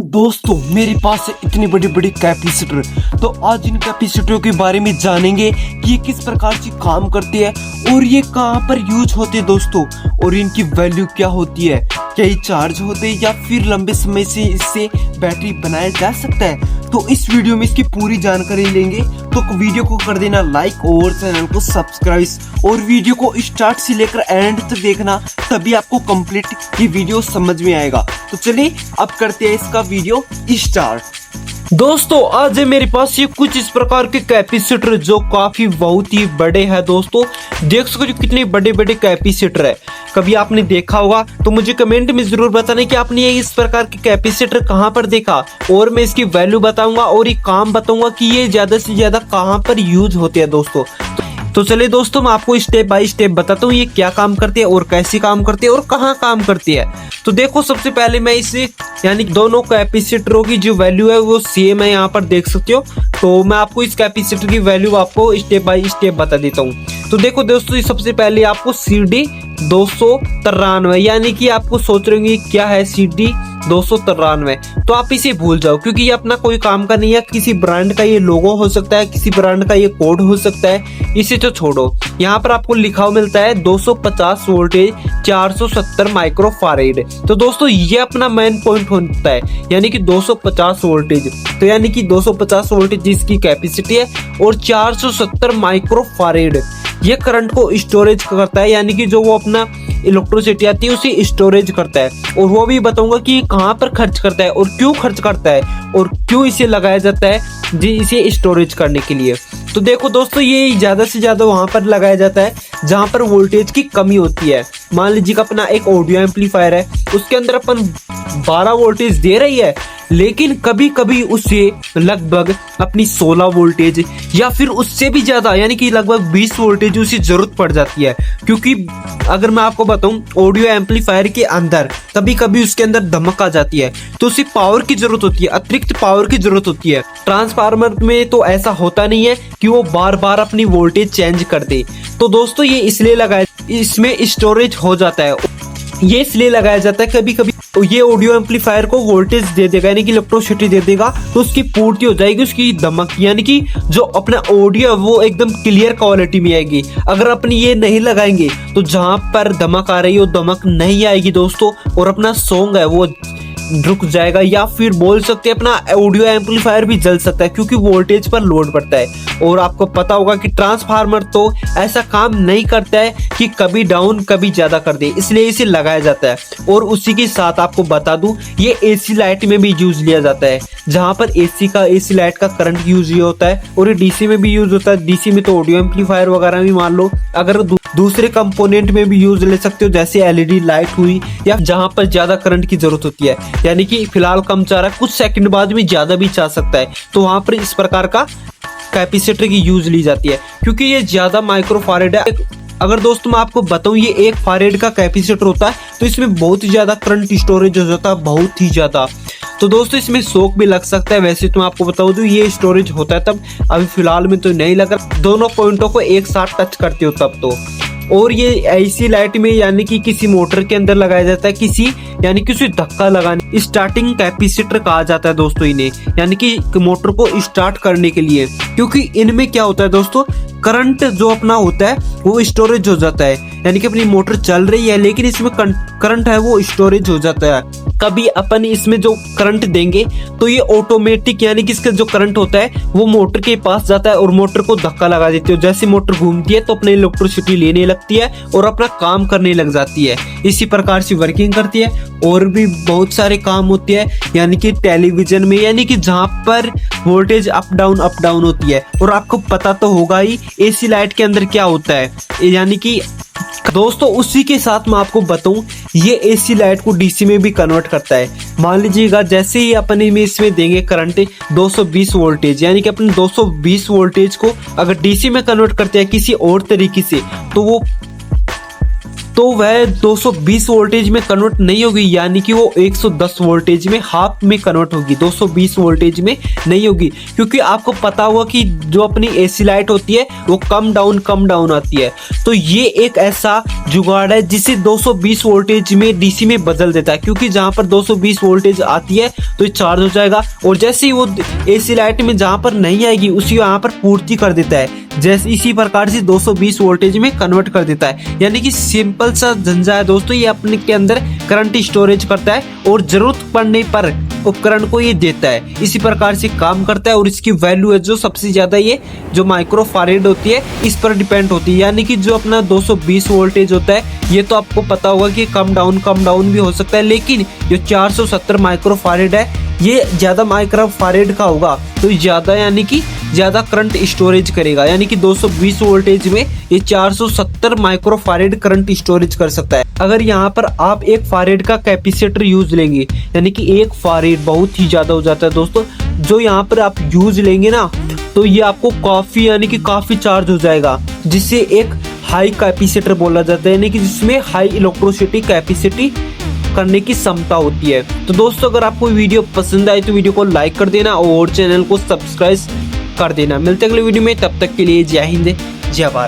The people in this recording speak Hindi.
दोस्तों मेरे पास है इतनी बड़ी बड़ी कैपेसिटर। तो आज इन कैपेसिटरों के बारे में जानेंगे कि ये किस प्रकार से काम करते हैं और ये कहाँ पर यूज होते हैं दोस्तों, और इनकी वैल्यू क्या होती है, क्या ये चार्ज होते हैं या फिर लंबे समय से इससे बैटरी बनाया जा सकता है। तो इस वीडियो में इसकी पूरी जानकारी लेंगे। तो वीडियो को कर देना लाइक और चैनल को सब्सक्राइब, और वीडियो को स्टार्ट से लेकर एंड तक देखना, तभी आपको कंप्लीट ये वीडियो समझ में आएगा। तो चलिए अब करते हैं इसका वीडियो स्टार्ट। दोस्तों आज है मेरे पास ये कुछ इस प्रकार के कैपेसिटर जो काफी बहुत ही बड़े हैं। दोस्तों देख सकते हो कितने बड़े बड़े कैपेसिटर है। कभी आपने देखा होगा तो मुझे कमेंट में जरूर बताना कि आपने ये इस प्रकार के कैपेसिटर कहाँ पर देखा, और मैं इसकी वैल्यू बताऊंगा और ये काम बताऊंगा कि ये ज्यादा से ज्यादा कहाँ पर यूज होते हैं दोस्तों। तो चलिए दोस्तों मैं आपको स्टेप बाय स्टेप बताता हूँ ये क्या काम करते हैं और कैसे काम करते हैं और कहाँ काम करती है। तो देखो सबसे पहले मैं इसे यानी दोनों कैपेसिटरों की जो वैल्यू है वो सेम है, यहाँ पर देख सकते हो। तो मैं आपको इस कैपेसिटर की वैल्यू आपको स्टेप बाय स्टेप बता देता हूँ। तो देखो दोस्तों सबसे पहले आपको CD 293 यानी कि आपको सोच रहे होंगे क्या है CD 293, तो आप इसे भूल जाओ क्योंकि ये अपना कोई काम का नहीं है। किसी ब्रांड का ये लोगो हो सकता है, किसी ब्रांड का ये कोड हो सकता है, इसे तो छोड़ो। यहाँ पर आपको लिखा हुआ मिलता है 250 वोल्टेज 470 माइक्रोफारेड। तो दोस्तों ये अपना मेन पॉइंट होता है यानी कि 250 वोल्टेज, तो यानी कि 250 वोल्टेज जिसकी कैपेसिटी है और 470 माइक्रोफारेड ये करंट को स्टोरेज करता है, यानी कि जो वो अपना इलेक्ट्रिसिटी आती है उसे स्टोरेज करता है। और वो भी बताऊंगा कि कहाँ पर खर्च करता है और क्यों खर्च करता है और क्यों इसे लगाया जाता है जी इसे स्टोरेज करने के लिए। तो देखो दोस्तों ये ज्यादा से ज्यादा वहां पर लगाया जाता है जहां पर वोल्टेज की कमी होती है। मान लीजिए कि अपना एक ऑडियो एम्पलीफायर है, उसके अंदर अपन 12 वोल्टेज दे रही है, लेकिन कभी कभी उससे लगभग अपनी 16 वोल्टेज या फिर उससे भी ज्यादा यानी कि लगभग 20 वोल्टेज उसे जरूरत पड़ जाती है। क्योंकि अगर मैं आपको बताऊं ऑडियो एम्पलीफायर के अंदर कभी कभी उसके अंदर धमक आ जाती है, तो उसे पावर की जरूरत होती है, अतिरिक्त पावर की जरूरत होती है। ट्रांसफार्मर में तो ऐसा होता नहीं है कि वो बार बार अपनी वोल्टेज चेंज कर दे। तो दोस्तों ये इसलिए लगाया, इसमें स्टोरेज हो जाता है, ये इसलिए लगाया जाता है। कभी कभी ये ऑडियो एम्पलीफायर को वोल्टेज दे देगा यानी कि इलेक्ट्रिसिटी दे देगा, तो उसकी पूर्ति हो जाएगी उसकी धमक, यानी कि जो अपना ऑडियो वो एकदम क्लियर क्वालिटी में आएगी। अगर अपनी ये नहीं लगाएंगे तो जहां पर धमक आ रही है वो धमक नहीं आएगी दोस्तों, और अपना सॉन्ग है वो रुक जाएगा, या फिर बोल सकते हैं अपना ऑडियो एम्पलीफायर भी जल सकता है क्योंकि वोल्टेज पर लोड पड़ता है। और आपको पता होगा कि ट्रांसफार्मर तो ऐसा काम नहीं करता है कि कभी डाउन कभी ज्यादा कर दे, इसलिए इसे लगाया जाता है। और उसी के साथ आपको बता दूं ये AC लाइट में भी यूज लिया जाता है, जहां पर AC लाइट का करंट यूज होता है, और ये DC में भी यूज होता है। DC में तो ऑडियो एम्पलीफायर वगैरह भी मान लो, अगर दूसरे कंपोनेंट में भी यूज ले सकते हो जैसे LED लाइट हुई, या जहां पर ज्यादा करंट की जरूरत होती है यानी कि फिलहाल कम चाह रहा है, कुछ सेकंड बाद में ज्यादा भी चाह सकता है, तो वहां पर इस प्रकार का कैपेसिटर की यूज ली जाती है क्योंकि ये ज्यादा माइक्रोफारेड है। अगर दोस्तों मैं आपको बताऊं ये 1 फारेड का कैपेसिटर होता है, तो इसमें बहुत ही ज्यादा करंट स्टोरेज हो जाता है, बहुत ही ज्यादा। तो दोस्तों इसमें शॉक भी लग सकता है। वैसे तो मैं आपको बता दूं ये स्टोरेज होता है तब, अभी फिलहाल में तो नहीं लगा, दोनों पॉइंटों को एक साथ टच करते हो तब तो। और ये AC लाइट में यानी कि किसी मोटर के अंदर लगाया जाता है, किसी यानी कि उसे धक्का लगाने, स्टार्टिंग कैपेसिटर कहा जाता है दोस्तों इन्हें, यानी कि मोटर को स्टार्ट करने के लिए। क्योंकि इनमें क्या होता है दोस्तों, करंट जो अपना होता है वो स्टोरेज हो जाता है, यानी कि अपनी मोटर चल रही है लेकिन इसमें करंट है वो स्टोरेज हो जाता है। कभी अपन इसमें जो करंट देंगे तो ये ऑटोमेटिक यानी कि इसका जो करंट होता है वो मोटर के पास जाता है और मोटर को धक्का लगा देती है। जैसे मोटर घूमती है तो अपनी इलेक्ट्रिसिटी लेने लगती है और अपना काम करने लग जाती है। इसी प्रकार से वर्किंग करती है। और भी बहुत सारे काम होते हैं यानी कि टेलीविजन में, यानी कि जहां पर वोल्टेज अप डाउन होती है। और आपको पता तो होगा ही AC लाइट के अंदर क्या होता है, यानी कि दोस्तों उसी के साथ मैं आपको बताऊं ये AC लाइट को DC में भी कन्वर्ट करता है। मान लीजिएगा जैसे ही अपन इसमें देंगे करंट 220 वोल्टेज, यानी कि अपन 220 वोल्टेज को अगर DC में कन्वर्ट करते हैं किसी और तरीके से, तो वह 220 वोल्टेज में कन्वर्ट नहीं होगी, यानी कि वो 110 वोल्टेज में हाफ में कन्वर्ट होगी, 220 वोल्टेज में नहीं होगी। क्योंकि आपको पता होगा कि जो अपनी एसी लाइट होती है वो कम डाउन आती है। तो ये एक ऐसा जुगाड़ है जिसे 220 वोल्टेज में डीसी में बदल देता है, क्योंकि जहां पर 220 वोल्टेज आती है तो ये चार्ज हो जाएगा, और जैसे ही वो एसी लाइट में जहां पर नहीं आएगी उसी वहां पर पूर्ति कर देता है, जैसे इसी प्रकार से 220 वोल्टेज में कन्वर्ट कर देता है। यानी कि सिंपल सा झंझा है दोस्तों, ये अपने के अंदर करंट स्टोरेज करता है और जरूरत पड़ने पर उपकरण को ये देता है। इसी प्रकार से काम करता है, और इसकी वैल्यू है जो सबसे ज्यादा ये जो माइक्रोफारेड होती है इस पर डिपेंड होती है। यानी कि जो अपना 220 वोल्टेज होता है ये तो आपको पता होगा कि कम डाउन भी हो सकता है, लेकिन जो 470 माइक्रोफारेड है ये ज्यादा माइक्रोफारेड का होगा, तो ज्यादा यानी कि ज्यादा करंट स्टोरेज करेगा। यानी कि 220 वोल्टेज में ये 470 माइक्रोफारेड करंट स्टोरेज कर सकता है। अगर यहाँ पर आप 1 फारेड का कैपेसिटर यूज लेंगे, यानी कि 1 फारेड बहुत ही ज्यादा हो जाता है दोस्तों, जो यहाँ पर आप यूज लेंगे ना तो ये आपको काफी यानी कि काफी चार्ज हो जाएगा, जिससे एक हाई कैपेसिटर बोला जाता है, यानी कि जिसमें हाई इलेक्ट्रिसिटी कैपेसिटी करने की क्षमता होती है। तो दोस्तों अगर आपको वीडियो पसंद आए तो वीडियो को लाइक कर देना और चैनल को सब्सक्राइब कर देना। मिलते हैं अगले वीडियो में, तब तक के लिए जय हिंद जय भारत।